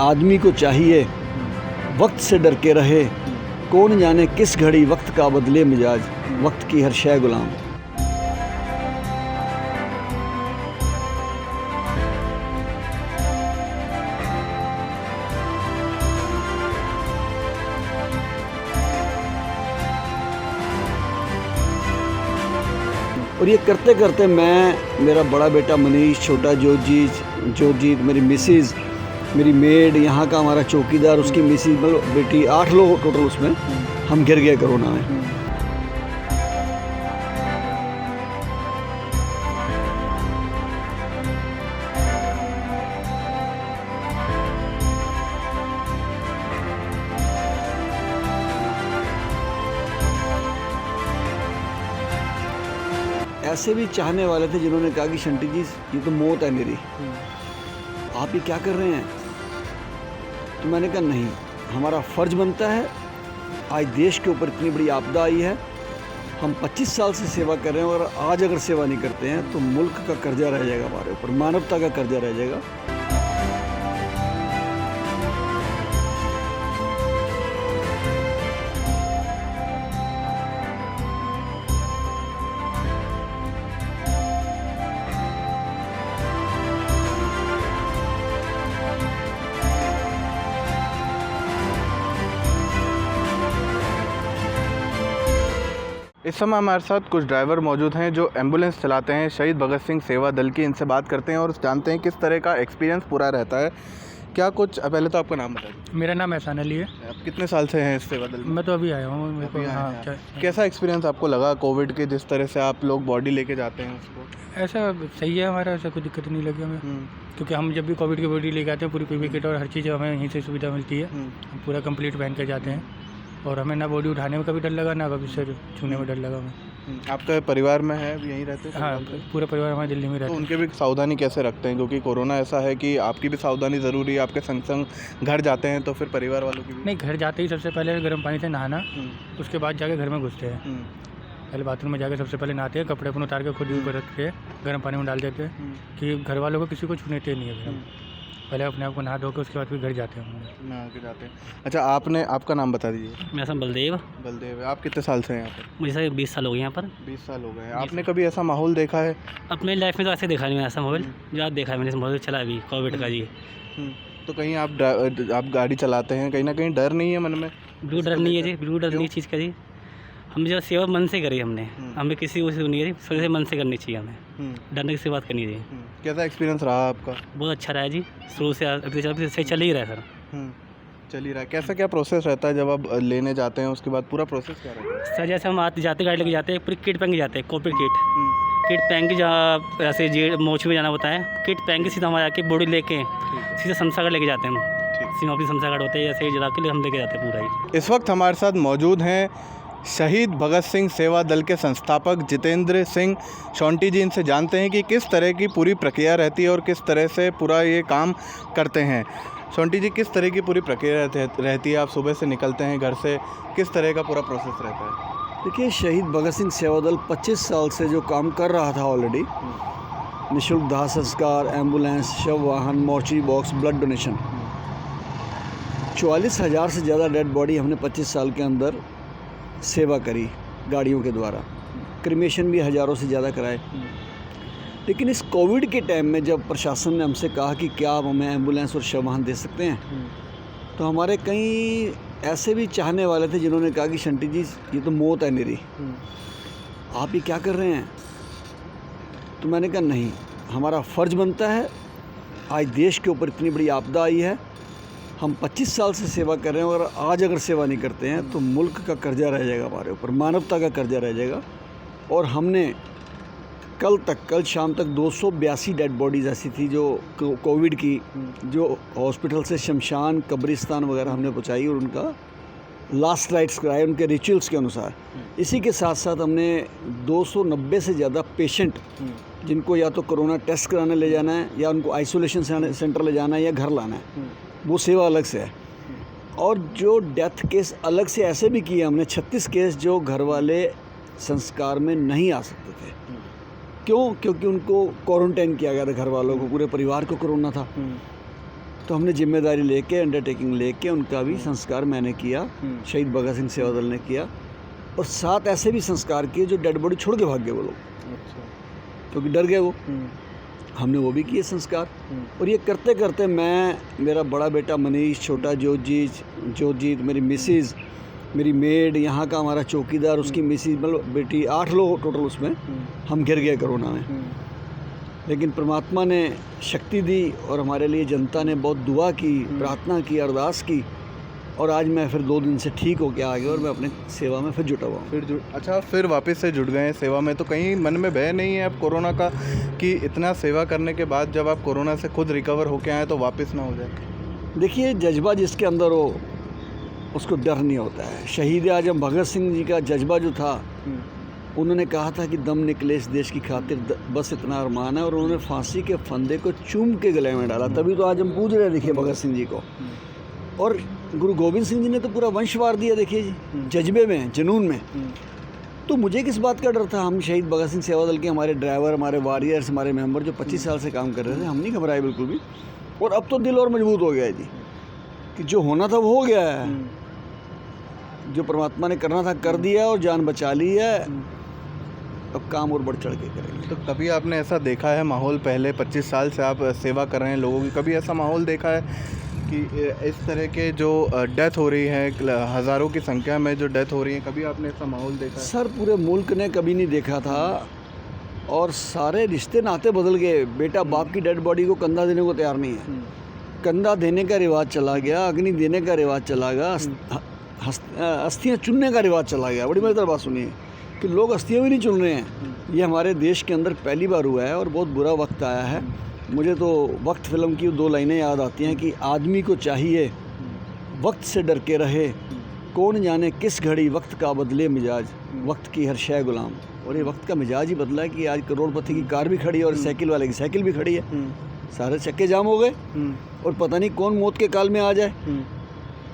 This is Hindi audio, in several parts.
आदमी को चाहिए वक्त से डर के रहे, कौन जाने किस घड़ी वक्त का बदले मिजाज, वक्त की हर शय गुलाम। और ये करते करते मैं, मेरा बड़ा बेटा मनीष, छोटा जोजीत, मेरी मिसेज़, मेरी मेड, यहाँ का हमारा चौकीदार, उसकी मिसेज़, मतलब बेटी, 8 लोग टोटल उसमें हम गिर गए कोरोना में। ऐसे भी चाहने वाले थे जिन्होंने कहा कि शंटी जी ये तो मौत है मेरी, आप ये क्या कर रहे हैं। तो मैंने कहा नहीं, हमारा फ़र्ज़ बनता है। आज देश के ऊपर इतनी बड़ी आपदा आई है, हम 25 साल से सेवा कर रहे हैं और आज अगर सेवा नहीं करते हैं तो मुल्क का कर्जा रह जाएगा हमारे ऊपर, मानवता का कर्जा रह जाएगा। इस समय हमारे साथ कुछ ड्राइवर मौजूद हैं जो एम्बुलेंस चलाते हैं, शहीद भगत सिंह सेवा दल की। इनसे बात करते हैं और जानते हैं किस तरह का एक्सपीरियंस पूरा रहता है। क्या कुछ, पहले तो आपका नाम बताइए। मेरा नाम एहसान अली है। आप कितने साल से हैं इस सेवा दल में? मैं तो अभी आया हूँ। मेरे को कैसा एक्सपीरियंस आपको लगा कोविड के, जिस तरह से आप लोग बॉडी लेके जाते हैं उसको? ऐसा सही है हमारा, ऐसा कोई दिक्कत नहीं लगी हमें, क्योंकि हम जब भी कोविड की बॉडी लेके आते हैं पूरी पीपी किट और हर चीज़ हमें यहीं से सुविधा मिलती है। हम पूरा कंप्लीट पहन के जाते हैं और हमें ना बॉडी उठाने में कभी डर लगा, ना कभी सिर छूने में डर लगा हमें। आपका परिवार में है, यहीं रहते हैं? हाँ, पूरा परिवार हमारे दिल्ली में रहता है। तो उनके भी सावधानी कैसे रखते हैं, क्योंकि कोरोना ऐसा है कि आपकी भी सावधानी ज़रूरी है। आपके संग संग घर जाते हैं तो फिर परिवार वालों की भी? नहीं, घर जाते ही सबसे पहले गर्म पानी से नहाना, उसके बाद जाके घर में घुसते हैं। पहले बाथरूम में जाके सबसे पहले नहाते हैं, कपड़े अपन उतार के खुद ही ऊपर रख के गर्म पानी में डाल देते हैं कि घर वालों को किसी को छूने नहीं है। पहले अपने आप को नहा धो के उसके बाद फिर घर जाते हैं, नहा के जाते हैं। अच्छा, आपका नाम बता दीजिए। मेरा नाम बलदेव है। आप कितने साल से हैं यहाँ पर? मुझे सर 20 साल हो गए यहाँ पर। 20 साल हो गए हैं। आपने कभी ऐसा माहौल देखा है? अपने लाइफ में तो ऐसे देखा नहीं मैंने ऐसा माहौल, जो आज देखा है मैंने माहौल चला अभी कोविड का जी। तो कहीं आप गाड़ी चलाते हैं, कहीं ना कहीं डर नहीं है मन में? बिल्कुल डर नहीं है जी, बिल्कुल डर नहीं चीज़ का जी। हम जो सेवा मन से करी हमने, हमें किसी को नहीं करी, सोचे मन से करनी चाहिए हमें, डरने की बात करनी चाहिए। कैसा एक्सपीरियंस रहा आपका? बहुत अच्छा रहा जी, शुरू से अभी से चल ही रहा है सर। चल ही रहा है। कैसा क्या प्रोसेस रहता है जब आप लेने जाते हैं, उसके बाद पूरा प्रोसेस क्या रहता है? सर जैसे हम जाते गाड़ी लेके जाते हैं, पूरी किट पहन के जाते हैं, कोविड किट पहन के, जहाँ ऐसे मोच में जाना होता है, किट पहन के सीधा हमारे आके बॉडी लेके सीधा शमशागढ़ लेके जाते हैं हम। सीमापी शमशागढ़ होते हैं, ऐसे जला के हम लेके जाते हैं पूरा ही। इस वक्त हमारे साथ मौजूद हैं शहीद भगत सिंह सेवा दल के संस्थापक जितेंद्र सिंह शॉन्टी जी। इनसे जानते हैं कि किस तरह की पूरी प्रक्रिया रहती है और किस तरह से पूरा ये काम करते हैं। शॉन्टी जी, किस तरह की पूरी प्रक्रिया रहती है? आप सुबह से निकलते हैं घर से, किस तरह का पूरा प्रोसेस रहता है? देखिए, शहीद भगत सिंह सेवा दल 25 साल से जो काम कर रहा था ऑलरेडी, निःशुल्क दाह संस्कार, एम्बुलेंस, शव वाहन, मोर्चरी बॉक्स, ब्लड डोनेशन, 44,000 से ज़्यादा डेड बॉडी हमने 25 साल के अंदर सेवा करी गाड़ियों के द्वारा। क्रिमेशन भी हज़ारों से ज़्यादा कराए। लेकिन इस कोविड के टाइम में जब प्रशासन ने हमसे कहा कि क्या आप हमें एम्बुलेंस और शव वाहन दे सकते हैं, तो हमारे कई ऐसे भी चाहने वाले थे जिन्होंने कहा कि शंटी जी ये तो मौत है मेरी, आप ये क्या कर रहे हैं। तो मैंने कहा नहीं, हमारा फ़र्ज़ बनता है। आज देश के ऊपर इतनी बड़ी आपदा आई है, हम 25 साल से सेवा कर रहे हैं और आज अगर सेवा नहीं करते हैं तो मुल्क का कर्जा रह जाएगा हमारे ऊपर, मानवता का कर्जा रह जाएगा। और हमने कल शाम तक 282 डेड बॉडीज़ ऐसी थी जो कोविड की, जो हॉस्पिटल से शमशान, कब्रिस्तान वगैरह हमने पहुँचाई और उनका लास्ट राइट्स कराए उनके रिचुअल्स के अनुसार। इसी के साथ साथ हमने 290 से ज़्यादा पेशेंट जिनको या तो कोरोना टेस्ट कराने ले जाना है, या उनको आइसोलेशन सेंटर ले जाना है, या घर लाना है, वो सेवा अलग से है। और जो डेथ केस अलग से ऐसे भी किए हमने, 36 केस जो घर वाले संस्कार में नहीं आ सकते थे। क्यों? क्योंकि उनको क्वारंटाइन किया गया था, घर वालों को, पूरे परिवार को कोरोना था। तो हमने जिम्मेदारी लेके, अंडरटेकिंग लेके उनका भी संस्कार मैंने किया, शहीद भगत सिंह सेवा दल ने किया। और 7 ऐसे भी संस्कार किए जो डेड बॉडी छोड़ के भाग गए वो लोग, क्योंकि डर गए वो। हमने वो भी किए संस्कार। और ये करते करते मैं, मेरा बड़ा बेटा मनीष, छोटा जोजीत, मेरी मिसेज़, मेरी मेड, यहाँ का हमारा चौकीदार, उसकी मिसेज़, मतलब बेटी, 8 लोग टोटल उसमें हम गिर गए कोरोना में। लेकिन परमात्मा ने शक्ति दी और हमारे लिए जनता ने बहुत दुआ की, प्रार्थना की, अरदास की, और आज मैं फिर 2 दिन से ठीक होकर आ गया और मैं अपने सेवा में फिर जुटा हुआ हूँ। अच्छा, फिर वापस से जुट गए हैं सेवा में, तो कहीं मन में भय नहीं है अब कोरोना का कि इतना सेवा करने के बाद जब आप कोरोना से खुद रिकवर होके आए तो वापस ना हो जाए? देखिए, जज्बा जिसके अंदर हो उसको डर नहीं होता है। शहीद आजम भगत सिंह जी का जज्बा जो था, उन्होंने कहा था कि दम निकले इस देश की खातिर, बस इतना अरमान है, और उन्होंने फांसी के फंदे को चूम के गले में डाला। तभी तो आज हम पूज रहे हैं, देखिए, भगत सिंह जी को। और गुरु गोविंद सिंह जी ने तो पूरा वंश वार दिया, देखिए जी, जज्बे में, जुनून में। तो मुझे किस बात का डर था? हम शहीद भगत सिंह सेवा दल के हमारे ड्राइवर, हमारे वॉरियर्स, हमारे मेंबर जो 25 साल से काम कर रहे थे, हम नहीं घबराए बिल्कुल भी। और अब तो दिल और मजबूत हो गया है जी, कि जो होना था वो हो गया है, जो परमात्मा ने करना था कर दिया और जान बचा ली है। अब काम और बढ़ चढ़ के करेंगे। तो कभी आपने ऐसा देखा है माहौल, पहले 25 साल से आप सेवा कर रहे हैं लोगों की, कभी ऐसा माहौल देखा है कि इस तरह के जो डेथ हो रही है, हज़ारों की संख्या में जो डेथ हो रही है, कभी आपने ऐसा माहौल देखा है? सर, पूरे मुल्क ने कभी नहीं देखा था, और सारे रिश्ते नाते बदल गए। बेटा बाप की डेड बॉडी को कंधा देने को तैयार नहीं है, कंधा देने का रिवाज चला गया, अग्नि देने का रिवाज चला गया, अस्थियाँ चुनने का रिवाज चला गया। बड़ी मज़ेदार बात सुनिए कि लोग अस्थियाँ भी नहीं चुन रहे हैं। ये हमारे देश के अंदर पहली बार हुआ है और बहुत बुरा वक्त आया है। मुझे तो वक्त फिल्म की 2 लाइनें याद आती हैं कि आदमी को चाहिए वक्त से डर के रहे, कौन जाने किस घड़ी वक्त का बदले मिजाज, वक्त की हर शय गुलाम। और ये वक्त का मिजाज ही बदला है कि आज करोड़पति की कार भी खड़ी है और साइकिल वाले की साइकिल भी खड़ी है। सारे चक्के जाम हो गए और पता नहीं कौन मौत के काल में आ जाए।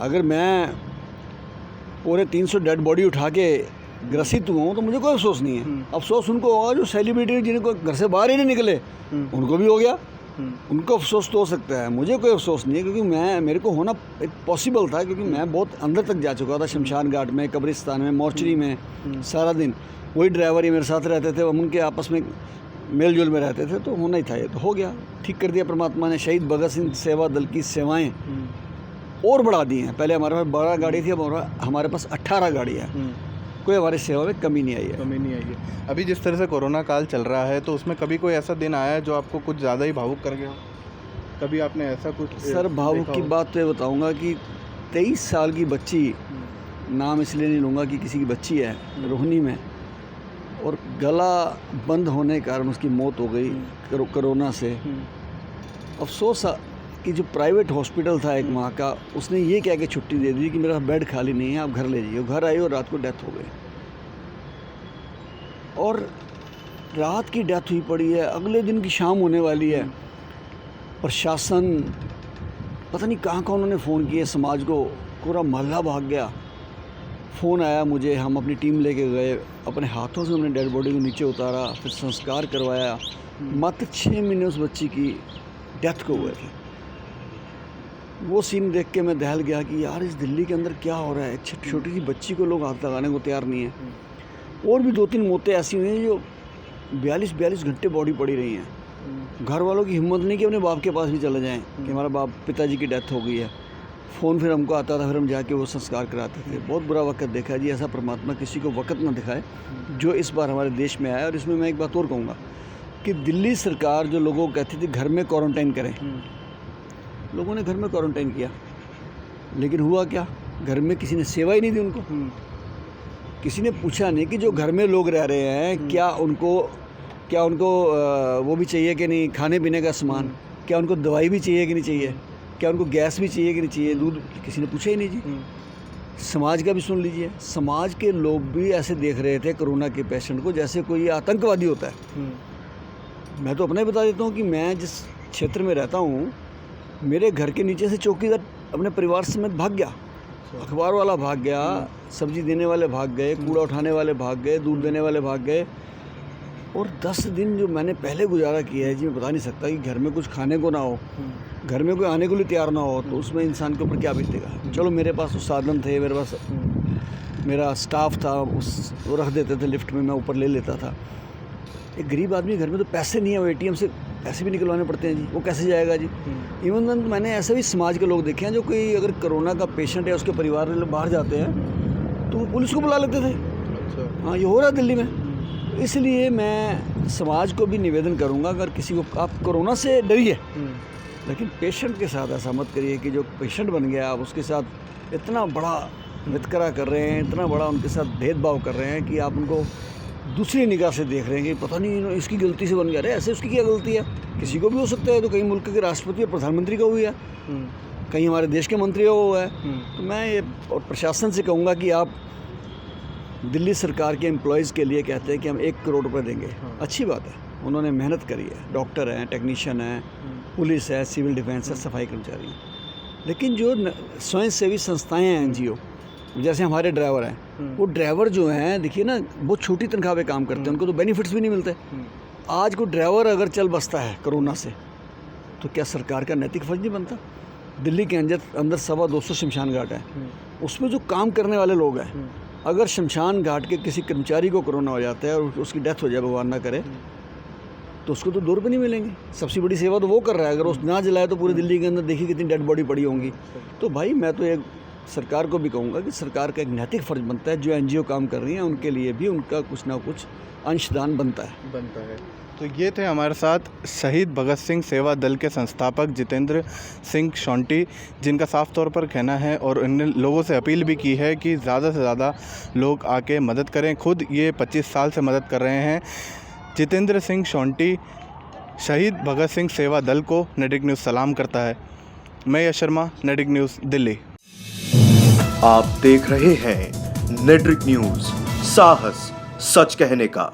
अगर मैं पूरे 300 डेड बॉडी उठा के ग्रसित हुआ हूँ तो मुझे कोई अफसोस नहीं है। अफसोस उनको होगा जो सेलिब्रिटी जिनको घर से बाहर ही नहीं निकले, उनको भी हो गया, उनको अफसोस तो हो सकता है। मुझे कोई अफसोस नहीं है, क्योंकि मेरे को होना एक पॉसिबल था, क्योंकि मैं बहुत अंदर तक जा चुका था, शमशान घाट में, कब्रिस्तान में, मोर्चरी में, सारा दिन वही ड्राइवर ही मेरे साथ रहते थे, हम उनके आपस में मेल जोल में रहते थे, तो होना ही था। ये तो हो गया, ठीक कर दिया परमात्मा ने। शहीद भगत सिंह सेवा दल की सेवाएँ और बढ़ा दी हैं। पहले हमारे पास 12 गाड़ी थी, अब हमारे पास 18 गाड़ी है। कोई हमारी सेवा में कमी नहीं आई है। कमी नहीं आई है। अभी जिस तरह से कोरोना काल चल रहा है, तो उसमें कभी कोई ऐसा दिन आया है जो आपको कुछ ज़्यादा ही भावुक कर गया? कभी आपने ऐसा कुछ? सर, भावुक की बात तो ये बताऊँगा कि 23 साल की बच्ची, नाम इसलिए नहीं लूँगा कि किसी की बच्ची है, रोहिणी में, और गला बंद होने के कारण उसकी मौत हो गई कोरोना से। अफसोस कि जो प्राइवेट हॉस्पिटल था एक माँ का, उसने ये कह के छुट्टी दे दी कि मेरा बेड खाली नहीं है, आप घर ले जाइए। घर आई और रात को डेथ हो गई, और रात की डेथ हुई पड़ी है, अगले दिन की शाम होने वाली है। प्रशासन पता नहीं कहाँ उन्होंने फ़ोन किए समाज को, पूरा मोहल्ला भाग गया। फ़ोन आया मुझे, हम अपनी टीम लेके गए, अपने हाथों से हमने डेड बॉडी को नीचे उतारा, फिर संस्कार करवाया। मात्र 6 महीने उस बच्ची की डेथ को हुए थे। वो सीन देख के मैं दहल गया कि यार, इस दिल्ली के अंदर क्या हो रहा है। छोटी सी बच्ची को लोग हाथ लगाने को तैयार नहीं है। और भी 2-3 मौतें ऐसी हुई हैं जो 42 घंटे बॉडी पड़ी रही हैं। घर वालों की हिम्मत नहीं कि अपने बाप के पास भी चले जाएं कि हमारा पिताजी की डेथ हो गई है। फ़ोन फिर हमको आता था, फिर हम जाके वो संस्कार कराते थे। बहुत बुरा वक्त देखा जी। ऐसा परमात्मा किसी को वक्त ना दिखाए जो इस बार हमारे देश में आया। और इसमें मैं एक बात और कहूँगा कि दिल्ली सरकार जो लोगों को कहती थी घर में क्वारंटाइन करें, लोगों ने घर में क्वारंटाइन किया, लेकिन हुआ क्या? घर में किसी ने सेवा ही नहीं दी उनको। किसी ने पूछा नहीं कि जो घर में लोग रह रहे हैं क्या उनको वो भी चाहिए कि नहीं, खाने पीने का सामान, क्या उनको दवाई भी चाहिए कि नहीं चाहिए, क्या उनको गैस भी चाहिए कि नहीं चाहिए, दूध, किसी ने पूछा ही नहीं जी। समाज का भी सुन लीजिए, समाज के लोग भी ऐसे देख रहे थे कोरोना के पेशेंट को जैसे कोई आतंकवादी होता है। मैं तो अपना ही बता देता हूँ कि मैं जिस क्षेत्र में रहता हूँ, मेरे घर के नीचे से चौकीदार अपने परिवार समेत भाग गया, अखबार वाला भाग गया, सब्जी देने वाले भाग गए, कूड़ा उठाने वाले भाग गए, दूध देने वाले भाग गए। और 10 दिन जो मैंने पहले गुजारा किया है जी, मैं बता नहीं सकता कि घर में कुछ खाने को ना हो, घर में कोई आने के लिए तैयार ना हो, तो उसमें इंसान के ऊपर क्या बीतेगा। चलो मेरे पास तो साधन थे, मेरे पास मेरा स्टाफ था, वो रख देते थे लिफ्ट में, मैं ऊपर ले लेता था। एक गरीब आदमी घर में तो पैसे नहीं है, वो ATM से पैसे भी निकलवाने पड़ते हैं जी, वो कैसे जाएगा जी। इवन मैंने ऐसे भी समाज के लोग देखे हैं जो कोई अगर कोरोना का पेशेंट है, उसके परिवार वाले बाहर जाते हैं तो वो पुलिस को बुला लेते थे। हाँ, ये हो रहा है दिल्ली में। इसलिए मैं समाज को भी निवेदन करूंगा, अगर किसी को आप कोरोना से डरिए, लेकिन पेशेंट के साथ ऐसा मत करिए कि जो पेशेंट बन गया आप उसके साथ इतना बड़ा वितकरा कर रहे हैं, इतना बड़ा उनके साथ भेदभाव कर रहे हैं कि आप उनको दूसरी निगाह से देख रहे हैं कि पता नहीं इसकी गलती से बन गया। अरे ऐसे उसकी क्या गलती है, किसी को भी हो सकता है। तो कहीं मुल्क के राष्ट्रपति और प्रधानमंत्री का हुआ है, कहीं हमारे देश के मंत्री का हुआ है। तो मैं ये और प्रशासन से कहूँगा कि आप दिल्ली सरकार के एम्प्लॉयज़ के लिए कहते हैं कि हम 1 करोड़ रुपए देंगे, अच्छी बात है, उन्होंने मेहनत करी है, डॉक्टर हैं, टेक्नीशियन हैं, पुलिस है, सिविल डिफेंस है, सफाई कर्मचारी हैं। लेकिन जो स्वयं सेवी संस्थाएं हैं, NGO, जैसे हमारे ड्राइवर हैं, वो ड्राइवर जो हैं देखिए ना, बहुत छोटी तनख्वाह पे काम करते हैं, उनको तो बेनिफिट्स भी नहीं मिलते। आज को ड्राइवर अगर चल बसता है कोरोना से, तो क्या सरकार का नैतिक फर्ज नहीं बनता। दिल्ली के अंदर 225 शमशान घाट है, उसमें जो काम करने वाले लोग हैं, अगर शमशान घाट के किसी कर्मचारी को कोरोना हो जाता है और उसकी डेथ हो जाए, भगवान ना करे, तो उसको तो 2 रुपये नहीं मिलेंगे। सबसे बड़ी सेवा तो वो कर रहा है। अगर उस ना जलाए तो पूरी दिल्ली के अंदर देखिए कितनी डेड बॉडी पड़ी होंगी। तो भाई मैं तो एक सरकार को भी कहूँगा कि सरकार का एक नैतिक फ़र्ज बनता है, जो NGO काम कर रही हैं उनके लिए भी उनका कुछ ना कुछ अंशदान बनता है। तो ये थे हमारे साथ शहीद भगत सिंह सेवा दल के संस्थापक जितेंद्र सिंह शॉन्टी, जिनका साफ तौर पर कहना है और इन लोगों से अपील भी की है कि ज़्यादा से ज़्यादा लोग आके मदद करें। खुद ये 25 साल से मदद कर रहे हैं। जितेंद्र सिंह शॉन्टी शहीद भगत सिंह सेवा दल को नेडिक न्यूज़ सलाम करता है। मैं यश शर्मा, नेडिक न्यूज़, दिल्ली। आप देख रहे हैं नेडिक न्यूज़, साहस सच कहने का।